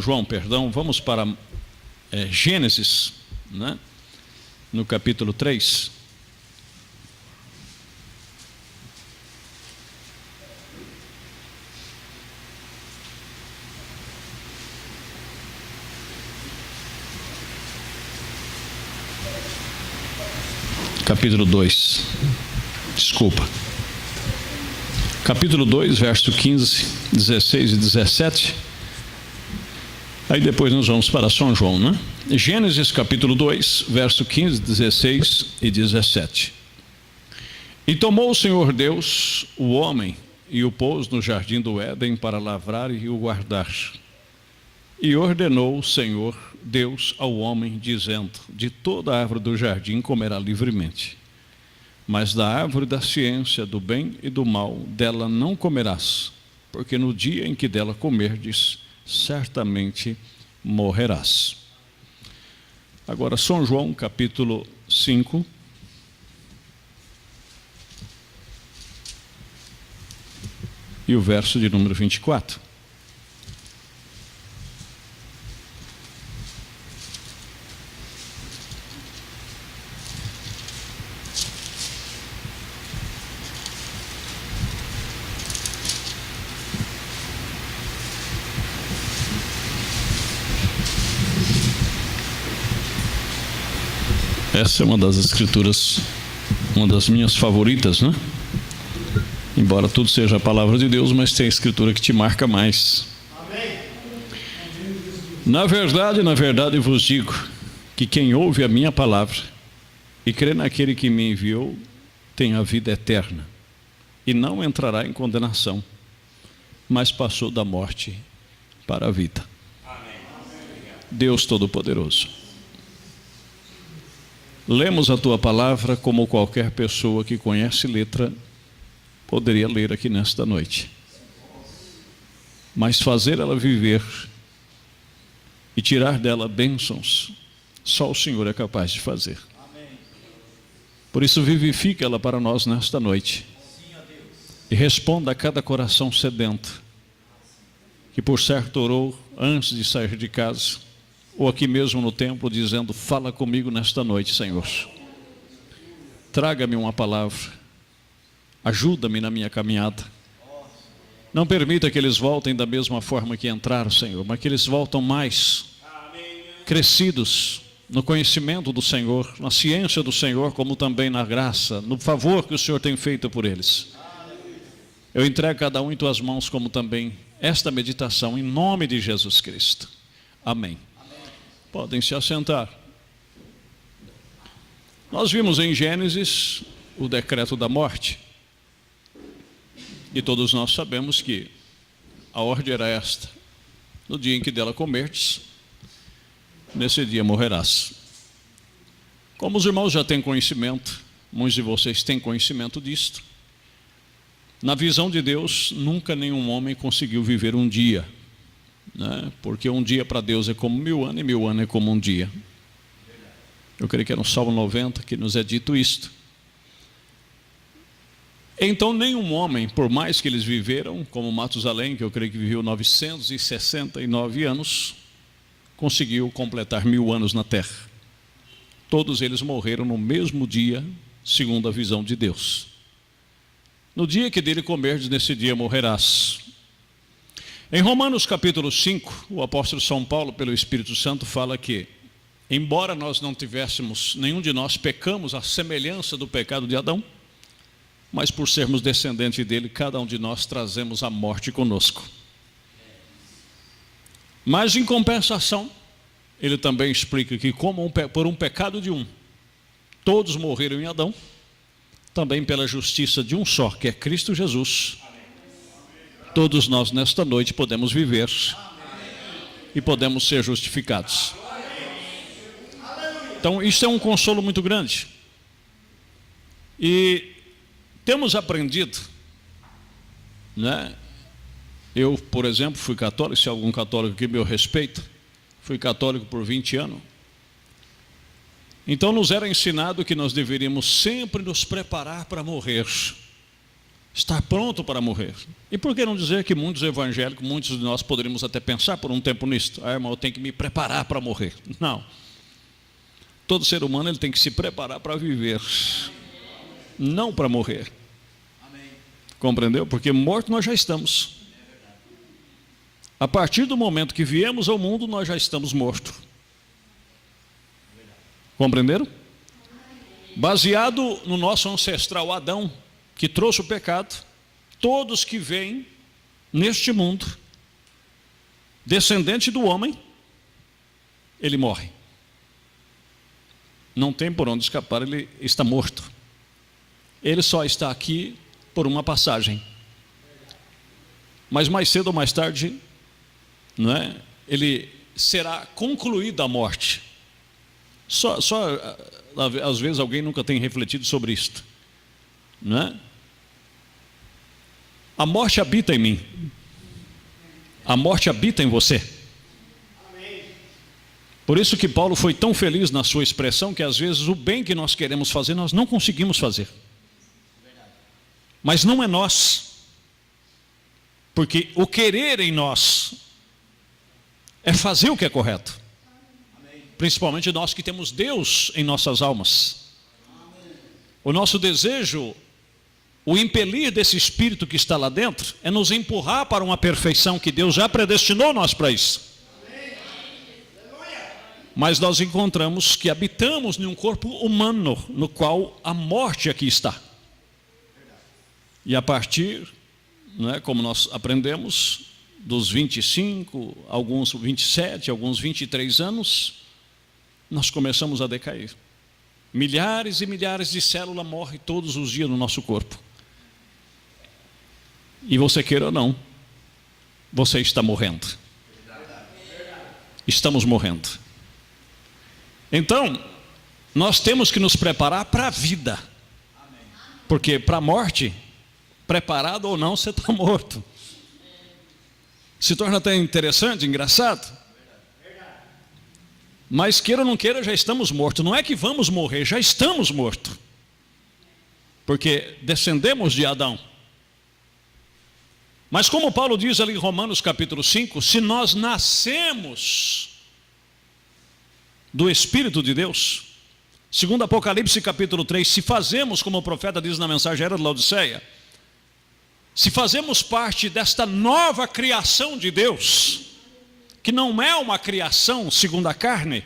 João, vamos para Gênesis, né? No capítulo 3. Capítulo 2, desculpa. Capítulo 2, verso 15, 16 e 17. Aí depois nós vamos para São João, né? Gênesis capítulo 2, verso 15, 16 e 17. E tomou o Senhor Deus o homem e o pôs no jardim do Éden para lavrar e o guardar. E ordenou o Senhor Deus ao homem, dizendo: de toda a árvore do jardim comerá livremente, mas da árvore da ciência do bem e do mal dela não comerás, porque no dia em que dela comerdes, certamente morrerás. Agora, São João, capítulo 5. E o verso de número 24. Essa é uma das escrituras, uma das minhas favoritas, né? Embora tudo seja a palavra de Deus, mas tem a escritura que te marca mais. Amém. Na verdade vos digo que quem ouve a minha palavra e crê naquele que me enviou tem a vida eterna e não entrará em condenação, mas passou da morte para a vida. Amém. Deus Todo-Poderoso, lemos a tua palavra como qualquer pessoa que conhece letra poderia ler aqui nesta noite, mas fazer ela viver e tirar dela bênçãos, só o Senhor é capaz de fazer. Por isso vivifica ela para nós nesta noite e responda a cada coração sedento que por certo orou antes de sair de casa ou aqui mesmo no templo, dizendo: fala comigo nesta noite, Senhor. Traga-me uma palavra, ajuda-me na minha caminhada. Não permita que eles voltem da mesma forma que entraram, Senhor, mas que eles voltam mais crescidos no conhecimento do Senhor, na ciência do Senhor, como também na graça, no favor que o Senhor tem feito por eles. Eu entrego cada um em tuas mãos, como também esta meditação, em nome de Jesus Cristo. Amém. Podem se assentar. Nós vimos em Gênesis o decreto da morte. E todos nós sabemos que a ordem era esta: no dia em que dela comerdes, nesse dia morrerás. Como os irmãos já têm conhecimento, muitos de vocês têm conhecimento disto, na visão de Deus, nunca nenhum homem conseguiu viver um dia, né? Porque um dia para Deus é como 1000 anos e 1000 anos é como um dia. Eu creio que é no Salmo 90 que nos é dito isto. Então nenhum homem, por mais que eles viveram, como Matusalém, que eu creio que viveu 969 anos, conseguiu completar 1000 anos na terra. Todos eles morreram no mesmo dia, segundo a visão de Deus. No dia que dele comerdes, nesse dia morrerás. Em Romanos capítulo 5, o apóstolo São Paulo, pelo Espírito Santo, fala que, embora nós não tivéssemos, nenhum de nós pecamos à semelhança do pecado de Adão, mas por sermos descendentes dele, cada um de nós trazemos a morte conosco. Mas em compensação, ele também explica que como por um pecado de um, todos morreram em Adão, também pela justiça de um só, que é Cristo Jesus, todos nós nesta noite podemos viver e podemos ser justificados. Então isso é um consolo muito grande. E temos aprendido, né? Eu, por exemplo, fui católico, se algum católico aqui me respeita, fui católico por 20 anos. Então nos era ensinado que nós deveríamos sempre nos preparar para morrer. Estar pronto para morrer. E por que não dizer que muitos evangélicos, muitos de nós poderíamos até pensar por um tempo nisto. Irmão, eu tenho que me preparar para morrer. Não. Todo ser humano ele tem que se preparar para viver, não para morrer. Compreendeu? Porque morto nós já estamos. A partir do momento que viemos ao mundo, nós já estamos mortos. Compreenderam? Baseado no nosso ancestral Adão, que trouxe o pecado, todos que vêm neste mundo, descendente do homem, ele morre. Não tem por onde escapar, ele está morto. Ele só está aqui por uma passagem. Mas mais cedo ou mais tarde, não é? Ele será concluída a morte. Só às vezes alguém nunca tem refletido sobre isto, não é? A morte habita em mim. A morte habita em você. Por isso que Paulo foi tão feliz na sua expressão que às vezes o bem que nós queremos fazer nós não conseguimos fazer. Mas não é nós, porque o querer em nós é fazer o que é correto. Principalmente nós que temos Deus em nossas almas. O nosso desejo, o impelir desse espírito que está lá dentro, é nos empurrar para uma perfeição que Deus já predestinou nós para isso. Mas nós encontramos que habitamos em um corpo humano, no qual a morte aqui está. E a partir, não é, como nós aprendemos, dos 25, alguns 27, alguns 23 anos, nós começamos a decair. Milhares e milhares de células morrem todos os dias no nosso corpo. E você queira ou não, você está morrendo. Estamos morrendo. Então, nós temos que nos preparar para a vida. Porque para a morte, preparado ou não, você está morto. Se torna até interessante, engraçado. Mas queira ou não queira, já estamos mortos. Não é que vamos morrer, já estamos mortos. Porque descendemos de Adão. Mas como Paulo diz ali em Romanos capítulo 5, se nós nascemos do Espírito de Deus, segundo Apocalipse capítulo 3, se fazemos, como o profeta diz na mensagem era de Laodiceia, se fazemos parte desta nova criação de Deus, que não é uma criação segundo a carne,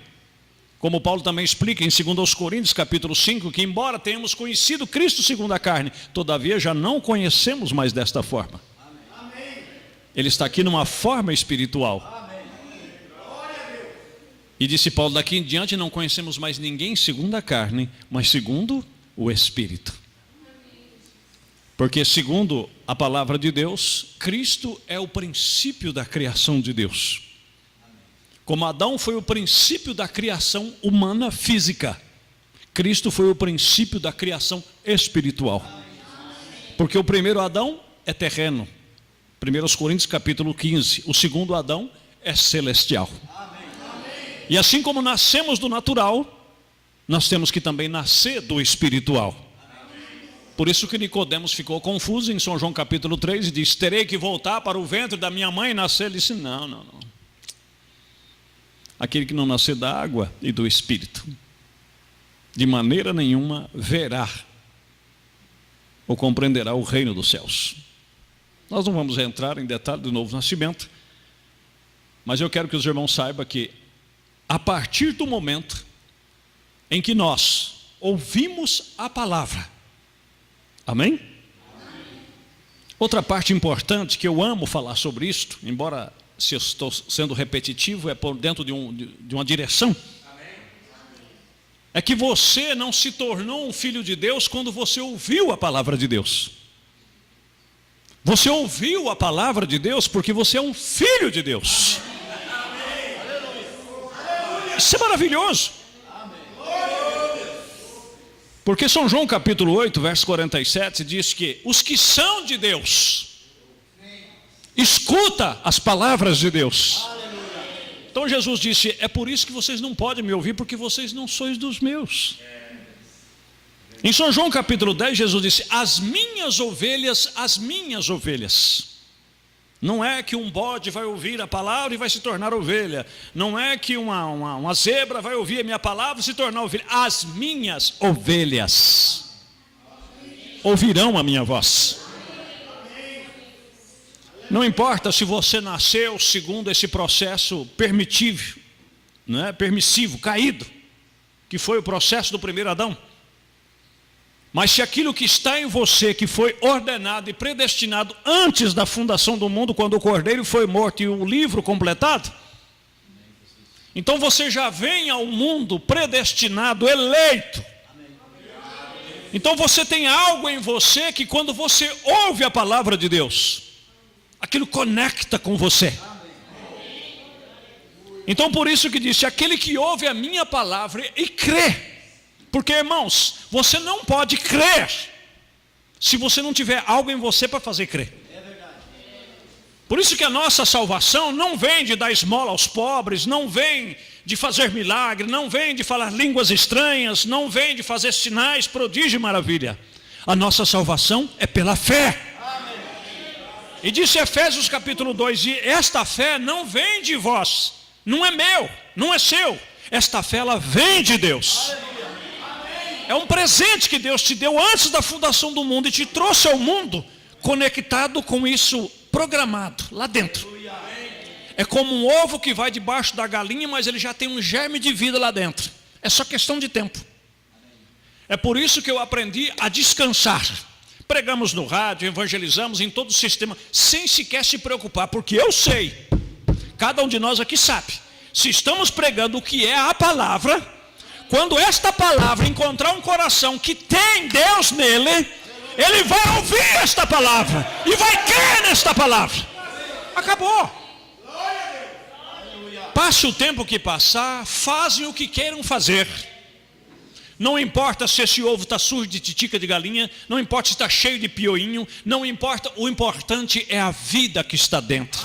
como Paulo também explica em 2 Coríntios capítulo 5, que embora tenhamos conhecido Cristo segundo a carne, todavia já não conhecemos mais desta forma. Ele está aqui numa forma espiritual. E disse Paulo, daqui em diante não conhecemos mais ninguém segundo a carne, mas segundo o Espírito. Porque segundo a palavra de Deus, Cristo é o princípio da criação de Deus. Como Adão foi o princípio da criação humana física, Cristo foi o princípio da criação espiritual. Porque o primeiro Adão é terreno. 1 Coríntios capítulo 15. O segundo Adão é celestial. E assim como nascemos do natural, nós temos que também nascer do espiritual. Por isso que Nicodemos ficou confuso em São João capítulo 3 e diz, terei que voltar para o ventre da minha mãe e nascer. Ele disse, não. Aquele que não nascer da água e do Espírito, de maneira nenhuma verá ou compreenderá o reino dos céus. Nós não vamos entrar em detalhe do novo nascimento, mas eu quero que os irmãos saibam que a partir do momento em que nós ouvimos a palavra, amém? Outra parte importante que eu amo falar sobre isto, embora se eu estou sendo repetitivo, é por dentro de uma direção, é que você não se tornou um filho de Deus quando você ouviu a palavra de Deus. Você ouviu a palavra de Deus porque você é um filho de Deus. Isso é maravilhoso. Porque São João capítulo 8, verso 47 diz que os que são de Deus escuta as palavras de Deus. Então Jesus disse, é por isso que vocês não podem me ouvir, porque vocês não sois dos meus. Em São João capítulo 10, Jesus disse: as minhas ovelhas, as minhas ovelhas. Não é que um bode vai ouvir a palavra e vai se tornar ovelha. Não é que uma zebra vai ouvir a minha palavra e se tornar ovelha. As minhas ovelhas ouvirão a minha voz. Não importa se você nasceu segundo esse processo permissivo, caído, que foi o processo do primeiro Adão. Mas se aquilo que está em você, que foi ordenado e predestinado antes da fundação do mundo, quando o Cordeiro foi morto e o livro completado, então você já vem ao mundo predestinado, eleito. Então você tem algo em você que quando você ouve a palavra de Deus, aquilo conecta com você. Então por isso que disse: aquele que ouve a minha palavra e crê. Porque, irmãos, você não pode crer se você não tiver algo em você para fazer crer. Por isso que a nossa salvação não vem de dar esmola aos pobres, não vem de fazer milagre, não vem de falar línguas estranhas, não vem de fazer sinais, prodígio e maravilha. A nossa salvação é pela fé. E disse Efésios capítulo 2, e esta fé não vem de vós, não é meu, não é seu. Esta fé, ela vem de Deus. É um presente que Deus te deu antes da fundação do mundo e te trouxe ao mundo conectado com isso programado lá dentro. É como um ovo que vai debaixo da galinha, mas ele já tem um germe de vida lá dentro. É só questão de tempo. É por isso que eu aprendi a descansar. Pregamos no rádio, evangelizamos em todo o sistema, sem sequer se preocupar, porque eu sei, cada um de nós aqui sabe, se estamos pregando o que é a palavra, quando esta palavra encontrar um coração que tem Deus nele, ele vai ouvir esta palavra e vai crer nesta palavra. Acabou. Passe o tempo que passar, fazem o que queiram fazer. Não importa se esse ovo está sujo de titica de galinha, não importa se está cheio de pioinho, não importa, o importante é a vida que está dentro.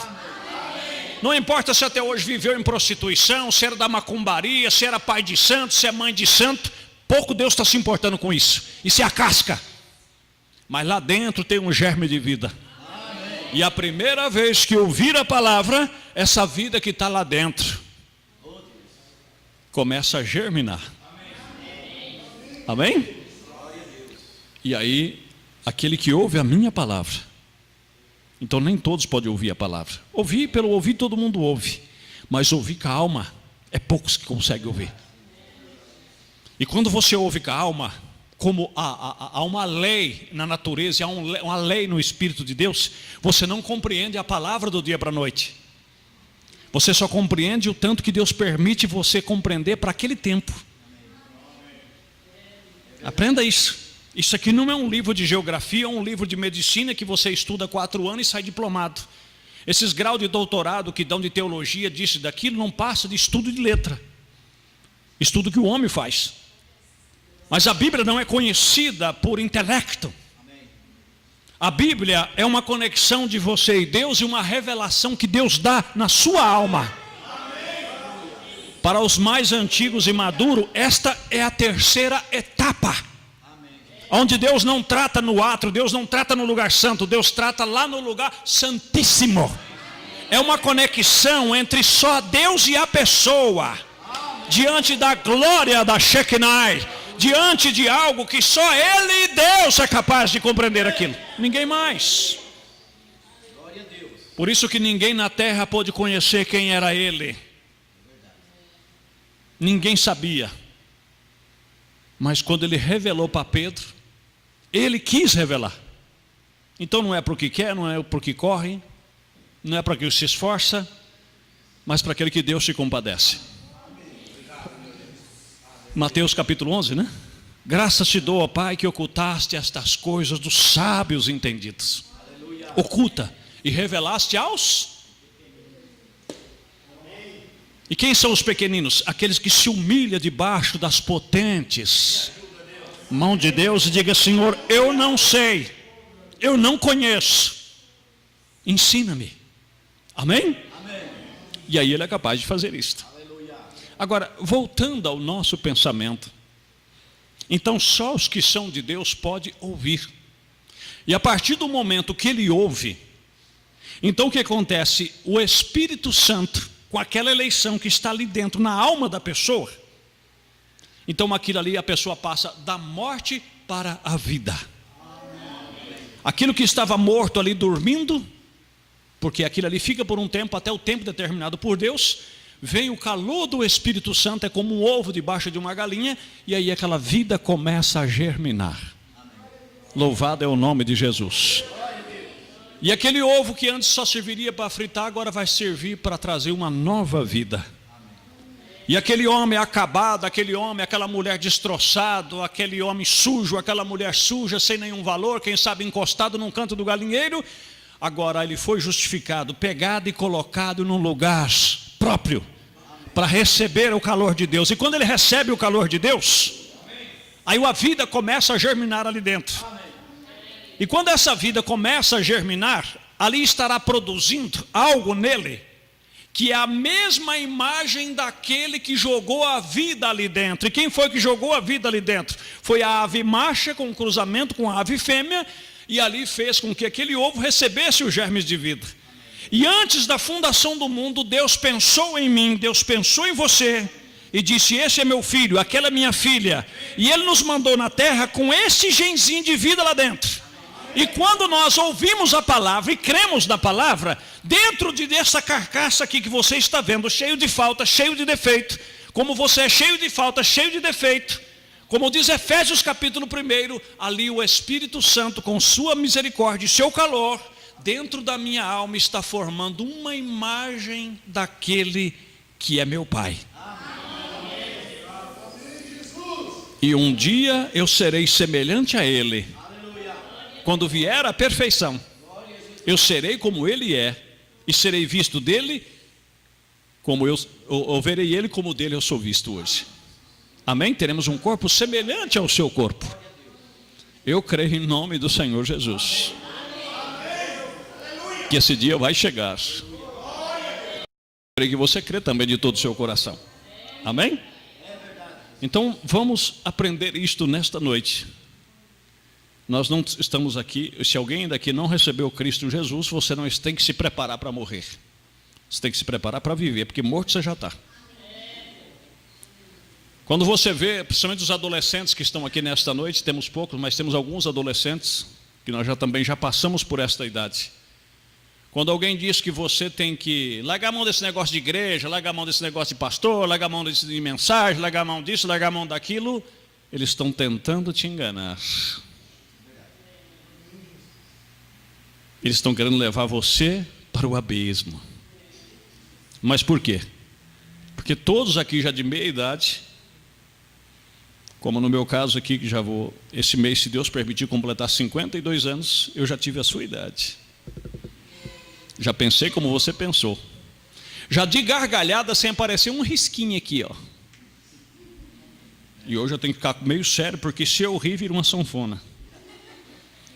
Não importa se até hoje viveu em prostituição, se era da macumbaria, se era pai de santo, se é mãe de santo, pouco Deus está se importando com isso. Isso é a casca. Mas lá dentro tem um germe de vida. E a primeira vez que ouvir a palavra, essa vida que está lá dentro começa a germinar. Amém? E aí, aquele que ouve a minha palavra. Então nem todos podem ouvir a palavra. Ouvir pelo ouvir todo mundo ouve. Mas ouvir com a alma, é poucos que conseguem ouvir. E quando você ouve com a alma, como há uma lei na natureza, há uma lei no Espírito de Deus, você não compreende a palavra do dia para a noite. Você só compreende o tanto que Deus permite você compreender para aquele tempo. Aprenda isso. Isso aqui não é um livro de geografia, é um livro de medicina que você estuda 4 anos e sai diplomado. Esses graus de doutorado que dão de teologia, disso e daquilo, não passa de estudo de letra. Estudo que o homem faz. Mas a Bíblia não é conhecida por intelecto. A Bíblia é uma conexão de você e Deus e uma revelação que Deus dá na sua alma. Para os mais antigos e maduros, esta é a terceira etapa. Onde Deus não trata no átrio, Deus não trata no lugar santo, Deus trata lá no lugar santíssimo. É uma conexão entre só Deus e a pessoa, diante da glória da Shekinah, diante de algo que só Ele e Deus é capaz de compreender aquilo, ninguém mais. Por isso que ninguém na terra pôde conhecer quem era Ele. Ninguém sabia. Mas quando Ele revelou para Pedro, Ele quis revelar. Então não é porque quer, não é porque corre, não é para que se esforça, mas para aquele que Deus se compadece. Mateus capítulo 11, né? Graças te dou, ó Pai, que ocultaste estas coisas dos sábios entendidos. Oculta e revelaste aos. E quem são os pequeninos? Aqueles que se humilham debaixo das potentes mão de Deus e diga: Senhor, eu não sei, eu não conheço, ensina-me. Amém? Amém? E aí Ele é capaz de fazer isto. Aleluia. Agora, voltando ao nosso pensamento, Então só os que são de Deus podem ouvir. E a partir do momento que ele ouve, então o que acontece? O Espírito Santo, com aquela eleição que está ali dentro, na alma da pessoa, então aquilo ali a pessoa passa da morte para a vida. Aquilo que estava morto ali dormindo, porque aquilo ali fica por um tempo, até o tempo determinado por Deus, vem o calor do Espírito Santo, é como um ovo debaixo de uma galinha, e aí aquela vida começa a germinar. Louvado é o nome de Jesus. E aquele ovo que antes só serviria para fritar, agora vai servir para trazer uma nova vida. E aquele homem acabado, aquele homem, aquela mulher destroçado, aquele homem sujo, aquela mulher suja, sem nenhum valor, quem sabe encostado num canto do galinheiro, agora ele foi justificado, pegado e colocado num lugar próprio, para receber o calor de Deus. E quando ele recebe o calor de Deus, aí a vida começa a germinar ali dentro. E quando essa vida começa a germinar, ali estará produzindo algo nele, que é a mesma imagem daquele que jogou a vida ali dentro. E quem foi que jogou a vida ali dentro? Foi a ave macha com cruzamento com a ave fêmea, e ali fez com que aquele ovo recebesse os germes de vida. E antes da fundação do mundo, Deus pensou em mim, Deus pensou em você, e disse: esse é meu filho, aquela é minha filha. E ele nos mandou na terra com esse genzinho de vida lá dentro. E quando nós ouvimos a palavra e cremos na palavra, dentro dessa carcaça aqui que você está vendo, cheio de falta, cheio de defeito, como você é cheio de falta, cheio de defeito, como diz Efésios capítulo 1, ali o Espírito Santo com sua misericórdia e seu calor, dentro da minha alma está formando uma imagem daquele que é meu Pai. E um dia eu serei semelhante a Ele. Quando vier a perfeição, eu serei como Ele é, e serei visto dele, como eu verei Ele como dele eu sou visto hoje. Amém? Teremos um corpo semelhante ao seu corpo. Eu creio em nome do Senhor Jesus, que esse dia vai chegar. Eu creio que você crê também de todo o seu coração. Amém? Então vamos aprender isto nesta noite. Nós não estamos aqui, se alguém daqui não recebeu Cristo Jesus, você não tem que se preparar para morrer. Você tem que se preparar para viver, porque morto você já está. Quando você vê, principalmente os adolescentes que estão aqui nesta noite, temos poucos, mas temos alguns adolescentes, que nós também já passamos por esta idade. Quando alguém diz que você tem que largar a mão desse negócio de igreja, largar a mão desse negócio de pastor, largar a mão de mensagem, largar a mão disso, largar a mão daquilo, eles estão tentando te enganar. Eles estão querendo levar você para o abismo. Mas por quê? Porque todos aqui já de meia idade, como no meu caso aqui, que já vou, esse mês, se Deus permitir, completar 52 anos, eu já tive a sua idade. Já pensei como você pensou. Já de gargalhada sem aparecer um risquinho aqui, ó. E hoje eu tenho que ficar meio sério, porque se eu rir, vira uma sanfona.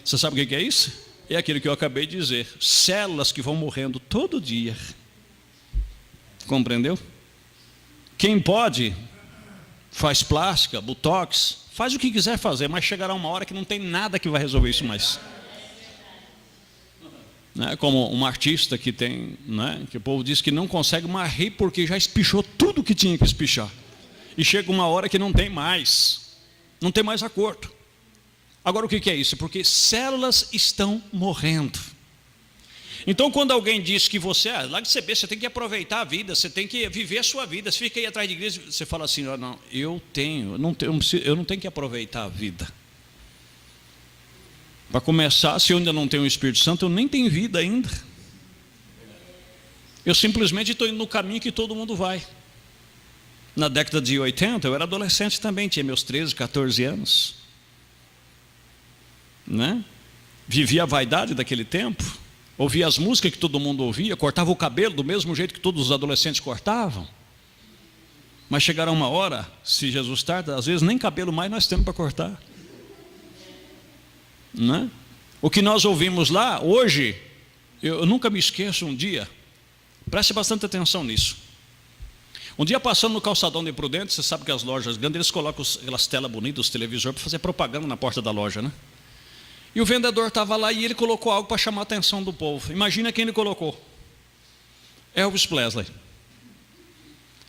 Você sabe o que é isso? É aquilo que eu acabei de dizer, células que vão morrendo todo dia. Compreendeu? Quem pode, faz plástica, botox, faz o que quiser fazer, mas chegará uma hora que não tem nada que vai resolver isso mais. Né? Como um artista que tem, né? Que o povo diz que não consegue mais rir porque já espichou tudo que tinha que espichar. E chega uma hora que não tem mais acordo. Agora o que é isso? Porque células estão morrendo. Então quando alguém diz que você, lá de CB, você tem que aproveitar a vida, você tem que viver a sua vida, você fica aí atrás de igreja, você fala assim: não, eu não tenho que aproveitar a vida. Para começar, se eu ainda não tenho o Espírito Santo, eu nem tenho vida ainda. Eu simplesmente estou indo no caminho que todo mundo vai. Na década de 80, eu era adolescente também, tinha meus 13, 14 anos. Né? Vivia a vaidade daquele tempo, ouvia as músicas que todo mundo ouvia, cortava o cabelo do mesmo jeito que todos os adolescentes cortavam. Mas chegará uma hora, se Jesus tarda, às vezes nem cabelo mais nós temos para cortar. Né? O que nós ouvimos lá, hoje, eu nunca me esqueço um dia, preste bastante atenção nisso. Um dia passando no calçadão de Prudente, você sabe que as lojas grandes, eles colocam aquelas telas bonitas, os televisores, para fazer propaganda na porta da loja, né? E o vendedor estava lá e ele colocou algo para chamar a atenção do povo. Imagina quem ele colocou. Elvis Presley.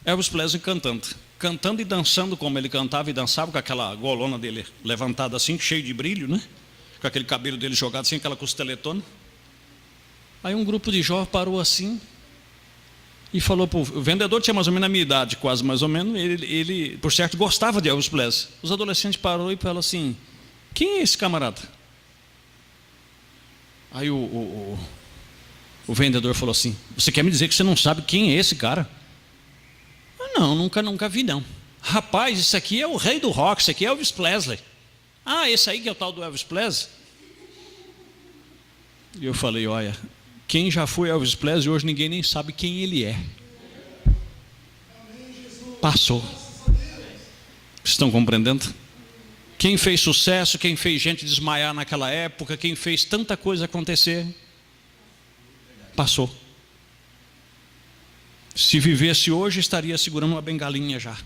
Elvis Presley cantando e dançando como ele cantava e dançava, com aquela golona dele levantada assim, cheio de brilho, né? Com aquele cabelo dele jogado assim, aquela costeletona. Aí um grupo de jovens parou assim e falou para o vendedor, tinha mais ou menos a minha idade, quase mais ou menos, ele por certo gostava de Elvis Presley. Os adolescentes pararam e falaram assim: quem é esse camarada? Aí o vendedor falou assim: você quer me dizer que você não sabe quem é esse cara? Não, nunca vi não. Rapaz, isso aqui é o rei do rock, isso aqui é Elvis Presley. Ah, esse aí que é o tal do Elvis Presley? E eu falei: olha, quem já foi Elvis Presley, hoje ninguém nem sabe quem ele é. Passou. Estão compreendendo? Quem fez sucesso, quem fez gente desmaiar naquela época, quem fez tanta coisa acontecer, passou. Se vivesse hoje, estaria segurando uma bengalinha já,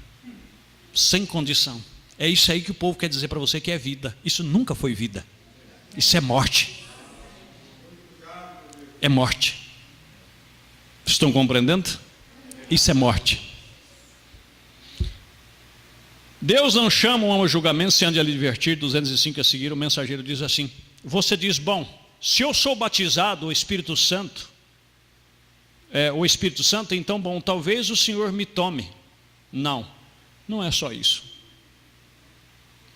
sem condição. É isso aí que o povo quer dizer para você que é vida. Isso nunca foi vida. Isso é morte. É morte. Estão compreendendo? Isso é morte. Deus não chama um homem a julgamento sem antes de lhe advertir. 205 a seguir, o mensageiro diz assim: você diz, bom, se eu sou batizado o Espírito Santo, então bom, talvez o Senhor me tome. Não, não é só isso.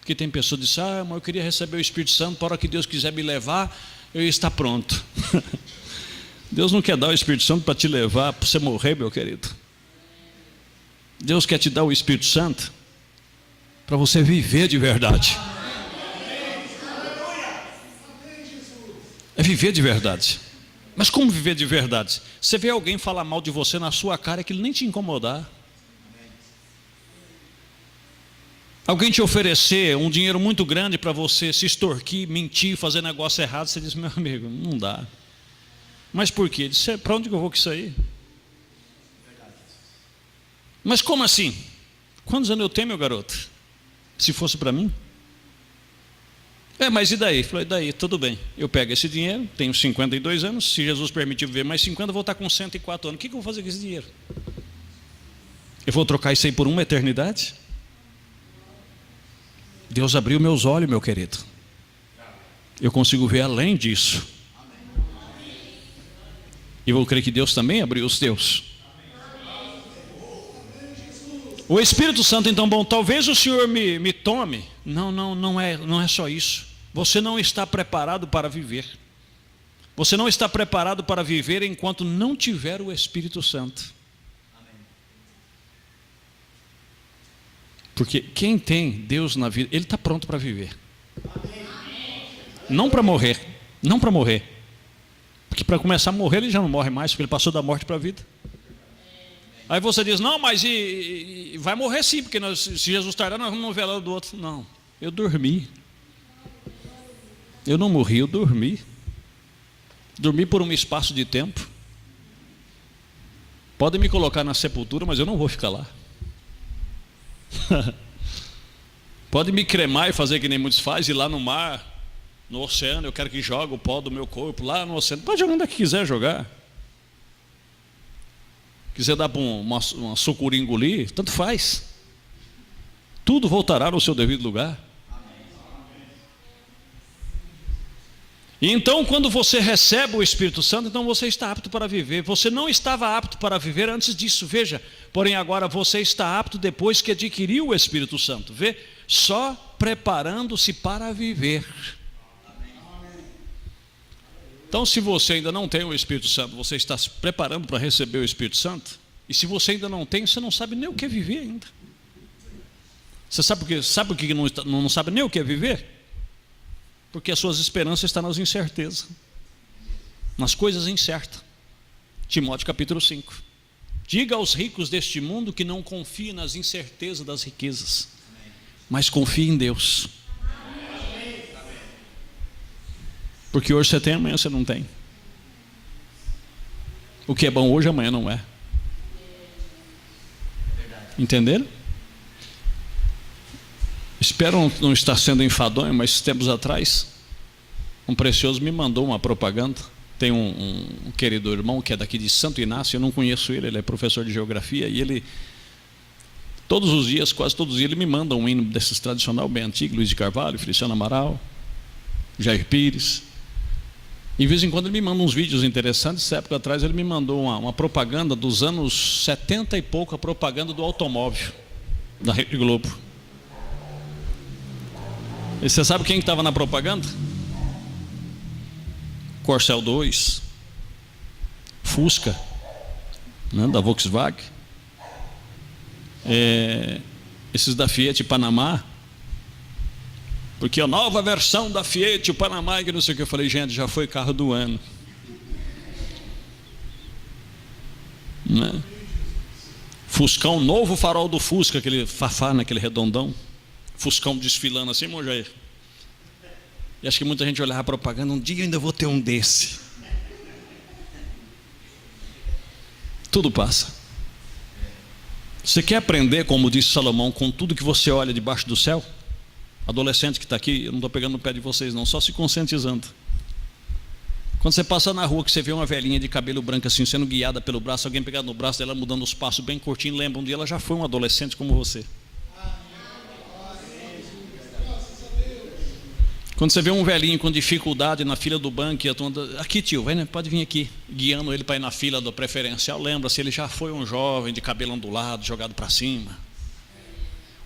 Porque tem pessoas que dizem: mas eu queria receber o Espírito Santo, para a hora que Deus quiser me levar, eu estou pronto. Deus não quer dar o Espírito Santo para te levar, para você morrer, meu querido. Deus quer te dar o Espírito Santo para você viver de verdade. É viver de verdade. Mas como viver de verdade? Você vê alguém falar mal de você na sua cara, que ele nem te incomodar. Alguém te oferecer um dinheiro muito grande para você se extorquir, mentir, fazer negócio errado, você diz: meu amigo, não dá. Mas por quê? Disse: para onde que eu vou com isso aí? Mas como assim? Quantos anos eu tenho, meu garoto? Se fosse para mim? Mas e daí? Falei: e daí? Tudo bem, eu pego esse dinheiro, tenho 52 anos, se Jesus permitir viver mais 50, eu vou estar com 104 anos. O que eu vou fazer com esse dinheiro? Eu vou trocar isso aí por uma eternidade? Deus abriu meus olhos, meu querido. Eu consigo ver além disso. E eu vou crer que Deus também abriu os teus. O Espírito Santo, então, bom, talvez o Senhor me tome. Não é só isso. Você não está preparado para viver. Você não está preparado para viver enquanto não tiver o Espírito Santo. Porque quem tem Deus na vida, ele está pronto para viver. Não para morrer. Não para morrer. Porque para começar a morrer, ele já não morre mais, porque ele passou da morte para a vida. Aí você diz: não, mas vai morrer sim, porque se Jesus tardar, nós vamos no velório do outro. Não, eu dormi. Eu não morri, eu dormi. Dormi por um espaço de tempo. Podem me colocar na sepultura, mas eu não vou ficar lá. Pode me cremar e fazer que nem muitos fazem, ir lá no mar, no oceano. Eu quero que jogue o pó do meu corpo lá no oceano. Pode jogar onde é que quiser jogar. Quiser dar para uma sucuri engolir, tanto faz. Tudo voltará no seu devido lugar. E então, quando você recebe o Espírito Santo, então você está apto para viver. Você não estava apto para viver antes disso, veja. Porém agora você está apto depois que adquiriu o Espírito Santo. Vê? Só preparando-se para viver. Então, se você ainda não tem o Espírito Santo, você está se preparando para receber o Espírito Santo? E se você ainda não tem, você não sabe nem o que é viver ainda. Você sabe por que não sabe nem o que é viver? Porque as suas esperanças estão nas incertezas, nas coisas incertas. Timóteo capítulo 5. Diga aos ricos deste mundo que não confiem nas incertezas das riquezas, mas confie em Deus. Porque hoje você tem, amanhã você não tem. O que é bom hoje, amanhã não é. Entenderam? Espero não estar sendo enfadonho, mas tempos atrás, um precioso me mandou uma propaganda. Tem um querido irmão que é daqui de Santo Inácio, eu não conheço ele, ele é professor de geografia, e ele, todos os dias, quase todos os dias, ele me manda um hino desses tradicional bem antigo, Luiz de Carvalho, Feliciano Amaral, Jair Pires. E de vez em quando ele me manda uns vídeos interessantes. Essa época atrás ele me mandou uma propaganda dos anos 70 e pouco, a propaganda do automóvel, da Rede Globo. E você sabe quem estava na propaganda? Corcel 2, Fusca, né, da Volkswagen, esses da Fiat Panamá, porque a nova versão da Fiat, o Panamá, que não sei o que. Eu falei, gente, já foi carro do ano, né? Fuscão, novo farol do Fusca, aquele fafá naquele redondão, Fuscão desfilando assim, meu Jair. E acho que muita gente olhava a propaganda, um dia eu ainda vou ter um desse. Tudo passa. Você quer aprender, como disse Salomão, com tudo que você olha debaixo do céu? Adolescente que está aqui, eu não estou pegando no pé de vocês não, só se conscientizando. Quando você passa na rua, que você vê uma velhinha de cabelo branco assim, sendo guiada pelo braço, alguém pegado no braço dela, mudando os passos bem curtinho, lembra, um dia ela já foi um adolescente como você. Quando você vê um velhinho com dificuldade na fila do banco, aqui tio, vai, né? Pode vir aqui, guiando ele para ir na fila do preferencial, lembra-se, ele já foi um jovem de cabelo ondulado, jogado para cima,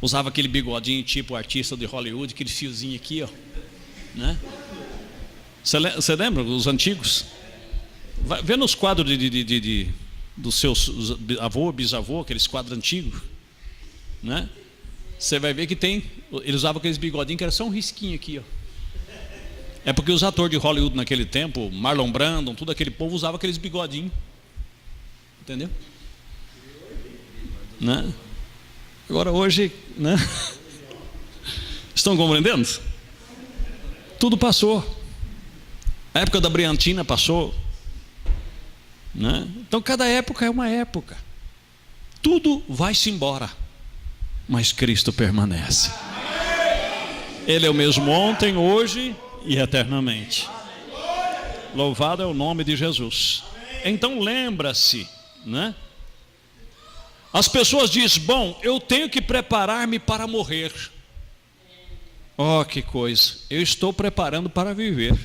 usava aquele bigodinho tipo artista de Hollywood, aquele fiozinho aqui, ó, né? Você lembra os antigos? Vai, vê nos quadros dos seus avô, bisavô, aqueles quadros antigos, né? Você vai ver que tem, ele usava aqueles bigodinhos que era só um risquinho aqui, ó. É porque os atores de Hollywood naquele tempo, Marlon Brando, todo aquele povo usava aqueles bigodinhos. Entendeu? Né? Agora hoje, né? Estão compreendendo? Tudo passou. A época da brilhantina passou, né? Então cada época é uma época. Tudo vai-se embora, mas Cristo permanece. Ele é o mesmo ontem, hoje e eternamente. Louvado é o nome de Jesus. Então lembra-se, né? As pessoas dizem, bom, eu tenho que preparar-me para morrer. Oh, que coisa, eu estou preparando para viver.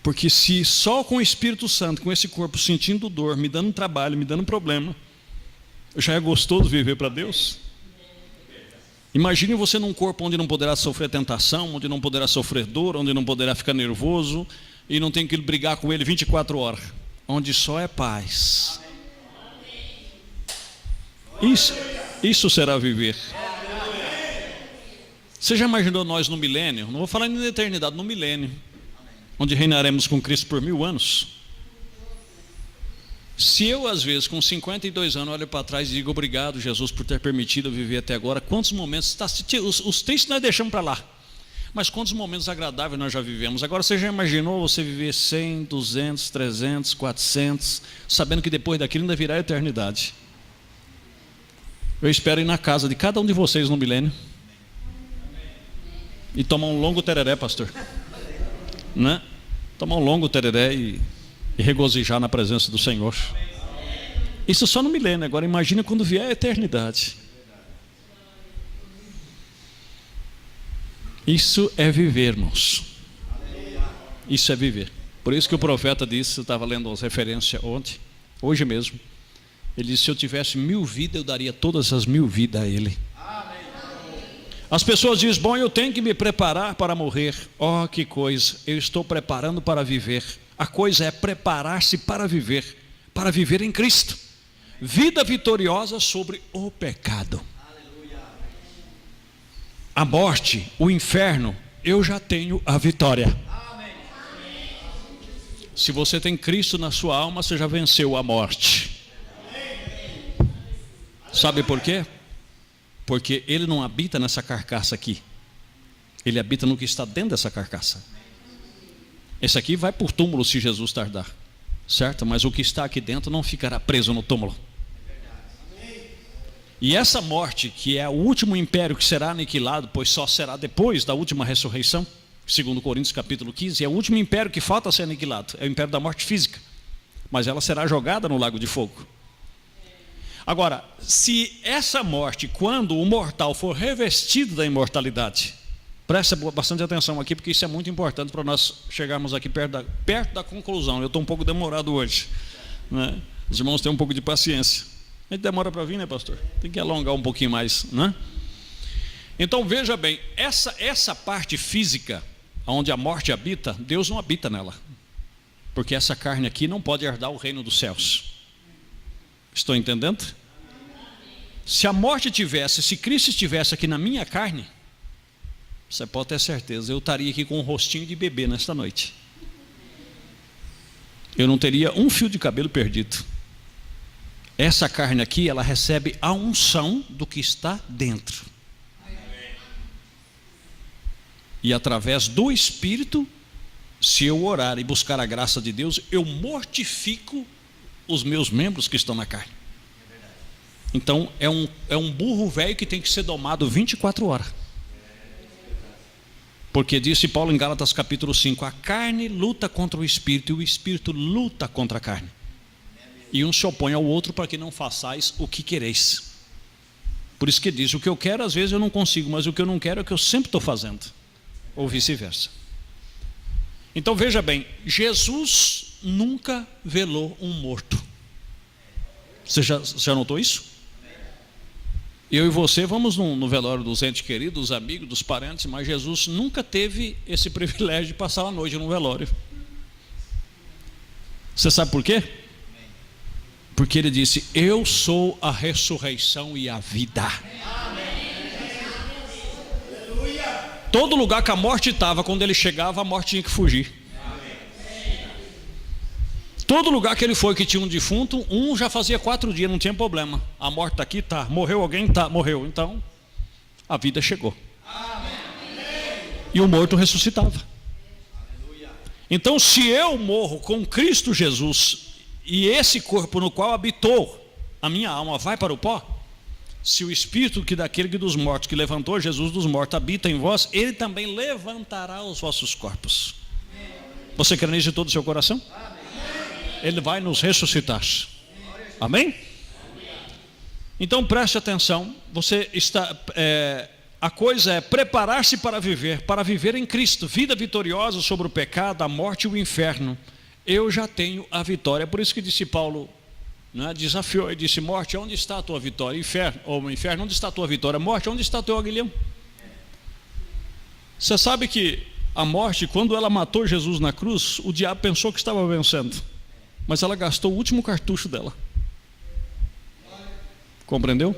Porque se só com o Espírito Santo, com esse corpo sentindo dor, me dando trabalho, me dando problema, já é gostoso viver para Deus? Imagine você num corpo onde não poderá sofrer tentação, onde não poderá sofrer dor, onde não poderá ficar nervoso e não tem que brigar com ele 24 horas, onde só é paz. Isso será viver. Você já imaginou nós no milênio? Não vou falar na eternidade, no milênio, onde reinaremos com Cristo por 1000 anos. Se eu, às vezes, com 52 anos, olho para trás e digo obrigado, Jesus, por ter permitido eu viver até agora, quantos momentos, os tristes nós deixamos para lá, mas quantos momentos agradáveis nós já vivemos. Agora, você já imaginou você viver 100, 200, 300, 400, sabendo que depois daquilo ainda virá a eternidade? Eu espero ir na casa de cada um de vocês no milênio e tomar um longo tereré, pastor, né? Tomar um longo tereré e regozijar na presença do Senhor. Isso só no milênio. Agora imagina quando vier a eternidade. Isso é viver, irmãos. Isso é viver. Por isso que o profeta disse, eu estava lendo as referências ontem, hoje mesmo, ele disse, se eu tivesse 1000 vidas, eu daria todas as 1000 vidas a ele. As pessoas dizem, bom, eu tenho que me preparar para morrer. Oh, que coisa, eu estou preparando para viver. A coisa é preparar-se para viver em Cristo. Vida vitoriosa sobre o pecado. A morte, o inferno, eu já tenho a vitória. Se você tem Cristo na sua alma, você já venceu a morte. Sabe por quê? Porque ele não habita nessa carcaça aqui. Ele habita no que está dentro dessa carcaça. Esse aqui vai por túmulo se Jesus tardar. certo? Mas o que está aqui dentro não ficará preso no túmulo. E essa morte, que é o último império que será aniquilado, pois só será depois da última ressurreição, segundo Coríntios capítulo 15, é o último império que falta ser aniquilado, é o império da morte física, mas ela será jogada no lago de fogo. Agora, se essa morte, quando o mortal for revestido da imortalidade, presta bastante atenção aqui, porque isso é muito importante para nós chegarmos aqui perto da conclusão. Eu estou um pouco demorado hoje, né? Os irmãos têm um pouco de paciência. A gente demora para vir, né, pastor? Tem que alongar um pouquinho mais, né? Então veja bem, essa parte física, onde a morte habita, Deus não habita nela, porque essa carne aqui não pode herdar o reino dos céus. Estou entendendo? Se a morte tivesse, se Cristo estivesse aqui na minha carne, você pode ter certeza, eu estaria aqui com um rostinho de bebê nesta noite. Eu não teria um fio de cabelo perdido. Essa carne aqui, ela recebe a unção do que está dentro. E através do Espírito, se eu orar e buscar a graça de Deus, eu mortifico os meus membros que estão na carne. Então é um burro velho que tem que ser domado 24 horas. Porque disse Paulo em Gálatas capítulo 5, a carne luta contra o Espírito e o Espírito luta contra a carne. E um se opõe ao outro para que não façais o que quereis. Por isso que diz, o que eu quero às vezes eu não consigo, mas o que eu não quero é o que eu sempre estou fazendo. Ou vice-versa. Então veja bem, Jesus nunca velou um morto. Você já notou isso? Eu e você vamos no velório dos entes queridos, dos amigos, dos parentes, mas Jesus nunca teve esse privilégio de passar a noite no velório. Você sabe por quê? Porque ele disse, eu sou a ressurreição e a vida. Todo lugar que a morte estava, quando ele chegava, a morte tinha que fugir. Todo lugar que ele foi que tinha um defunto, já fazia 4 dias, não tinha problema. A morte está aqui, tá. Morreu alguém? Tá, morreu. Então, a vida chegou. E o morto ressuscitava. Então, se eu morro com Cristo Jesus, e esse corpo no qual habitou a minha alma vai para o pó, se o Espírito daquele que dos mortos, que levantou Jesus dos mortos, habita em vós, ele também levantará os vossos corpos. Você crê nisso de todo o seu coração? Ele vai nos ressuscitar. Amém? Então preste atenção. A coisa é preparar-se para viver em Cristo, vida vitoriosa sobre o pecado, a morte e o inferno. Eu já tenho a vitória. Por isso que disse Paulo, né, desafiou e disse, morte, onde está a tua vitória? Inferno, onde está a tua vitória? Morte, onde está o teu aguilhão? Você sabe que a morte, quando ela matou Jesus na cruz, o diabo pensou que estava vencendo, mas ela gastou o último cartucho dela. Compreendeu?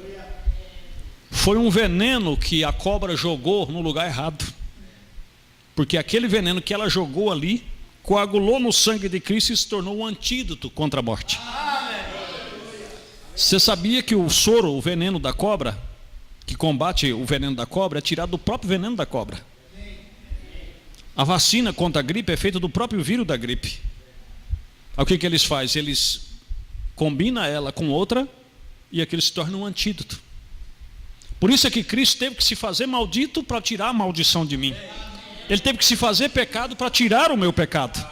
Foi um veneno que a cobra jogou no lugar errado, porque aquele veneno que ela jogou ali coagulou no sangue de Cristo e se tornou um antídoto contra a morte. Você sabia que o soro, o veneno da cobra, que combate o veneno da cobra, é tirado do próprio veneno da cobra? A vacina contra a gripe é feita do próprio vírus da gripe. Aí o que eles fazem? Eles combinam ela com outra e aquilo se torna um antídoto. Por isso é que Cristo teve que se fazer maldito para tirar a maldição de mim. Ele teve que se fazer pecado para tirar o meu pecado.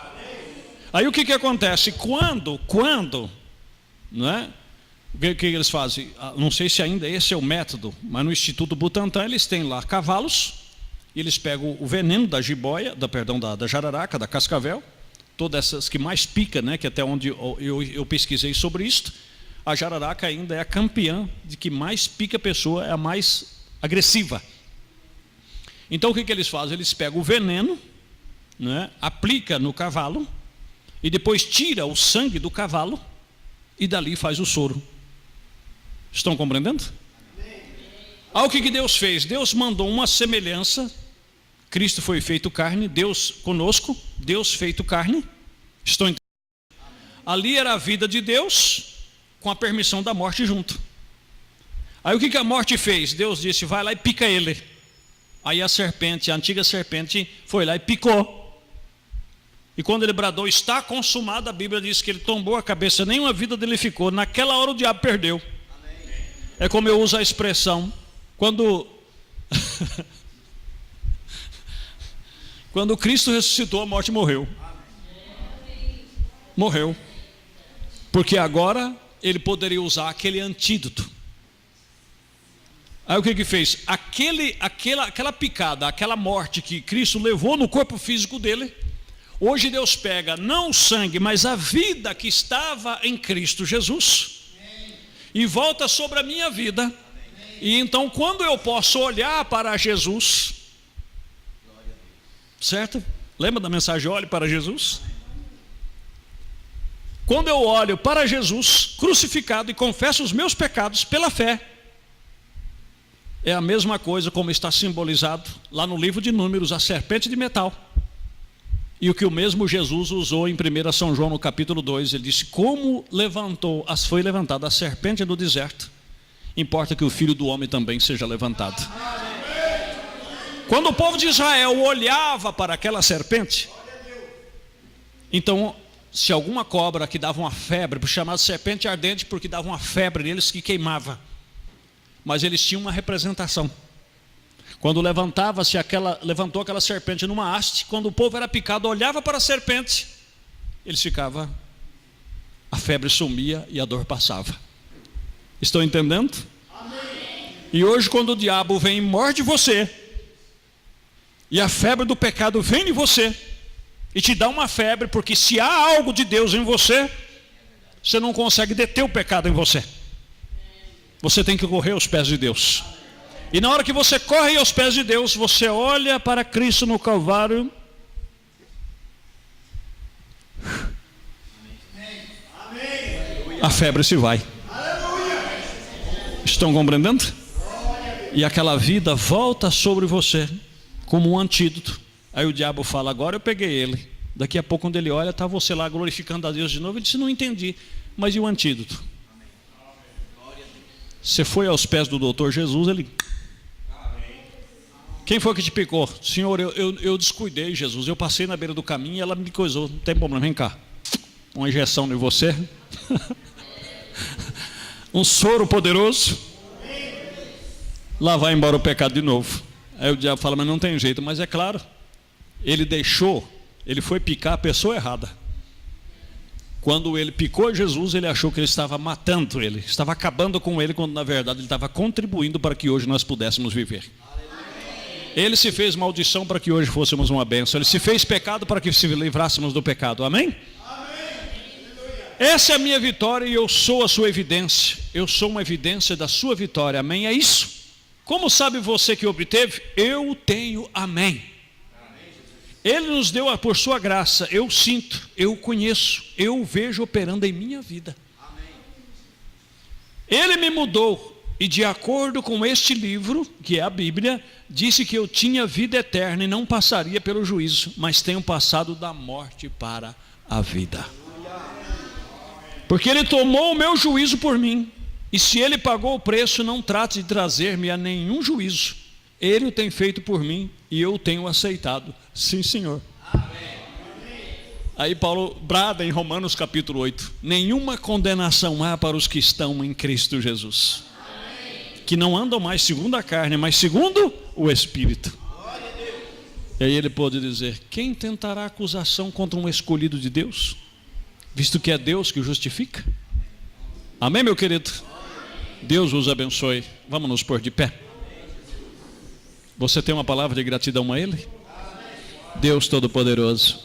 Aí o que acontece? Quando, não é? O que eles fazem? Não sei se ainda esse é o método, mas no Instituto Butantan eles têm lá cavalos, e eles pegam o veneno da jiboia, da jararaca, da cascavel, todas essas que mais pica, né, que até onde eu pesquisei sobre isso, a jararaca ainda é a campeã de que mais pica a pessoa, é a mais agressiva. Então o que eles fazem? Eles pegam o veneno, né, aplica no cavalo, e depois tira o sangue do cavalo, e dali faz o soro. Estão compreendendo? O que Deus fez? Deus mandou uma semelhança. Cristo foi feito carne, Deus conosco, Deus feito carne. Estão entendendo? Ali era a vida de Deus, com a permissão da morte junto. Aí o que a morte fez? Deus disse, vai lá e pica ele. Aí a antiga serpente foi lá e picou. E quando ele bradou, está consumado, a Bíblia diz que ele tombou a cabeça, nenhuma vida dele ficou. Naquela hora o diabo perdeu. É como eu uso a expressão, quando Cristo ressuscitou, a morte morreu. Morreu. Porque agora ele poderia usar aquele antídoto. Aí o que fez? Aquela picada, aquela morte que Cristo levou no corpo físico dele, hoje Deus pega não o sangue, mas a vida que estava em Cristo Jesus e volta sobre a minha vida. E então quando eu posso olhar para Jesus, certo? Lembra da mensagem olhe para Jesus? Quando eu olho para Jesus crucificado e confesso os meus pecados pela fé, é a mesma coisa como está simbolizado lá no livro de Números, a serpente de metal. E o que o mesmo Jesus usou em 1 São João no capítulo 2, ele disse, como foi levantada a serpente no deserto, importa que o Filho do Homem também seja levantado. Quando o povo de Israel olhava para aquela serpente, então, se alguma cobra que dava uma febre, chamada serpente ardente, porque dava uma febre neles que queimava, mas eles tinham uma representação. Quando levantou aquela serpente numa haste, quando o povo era picado, olhava para a serpente, a febre sumia e a dor passava. Estão entendendo? Amém. E hoje quando o diabo vem e morde você, e a febre do pecado vem em você, e te dá uma febre, porque se há algo de Deus em você, você não consegue deter o pecado em você. Você tem que correr aos pés de Deus. E na hora que você corre aos pés de Deus, você olha para Cristo no Calvário. A febre se vai. Estão compreendendo? E aquela vida volta sobre você como um antídoto. Aí o diabo fala, agora eu peguei ele. Daqui a pouco quando ele olha, está você lá glorificando a Deus de novo. Ele disse, não entendi, mas e o antídoto? Você foi aos pés do doutor Jesus, ele... Quem foi que te picou? Senhor, eu descuidei, Jesus. Eu passei na beira do caminho e ela me coisou. Não tem problema, vem cá. Uma injeção em você. Um soro poderoso. Lá vai embora o pecado de novo. Aí o diabo fala, mas não tem jeito. Mas é claro, ele foi picar a pessoa errada. Quando ele picou Jesus, ele achou que ele estava matando ele, estava acabando com ele, quando na verdade ele estava contribuindo para que hoje nós pudéssemos viver. Ele se fez maldição para que hoje fôssemos uma bênção. Ele se fez pecado para que se livrássemos do pecado. Amém? Essa é a minha vitória e eu sou a sua evidência. Eu sou uma evidência da sua vitória. Amém? É isso. Como sabe você que obteve? Eu tenho. Amém. Ele nos deu por sua graça. Eu sinto, eu conheço, eu vejo operando em minha vida. Ele me mudou. E de acordo com este livro, que é a Bíblia, disse que eu tinha vida eterna e não passaria pelo juízo, mas tenho passado da morte para a vida. Porque ele tomou o meu juízo por mim. E se ele pagou o preço, não trate de trazer-me a nenhum juízo. Ele o tem feito por mim e eu o tenho aceitado. Sim, Senhor. Amém. Aí Paulo brada em Romanos capítulo 8. Nenhuma condenação há para os que estão em Cristo Jesus. Amém. Que não andam mais segundo a carne, mas segundo o Espírito. E aí ele pode dizer, quem tentará acusação contra um escolhido de Deus? Visto que é Deus que o justifica. Amém, meu querido? Deus os abençoe. Vamos nos pôr de pé. Você tem uma palavra de gratidão a Ele? Deus Todo-Poderoso,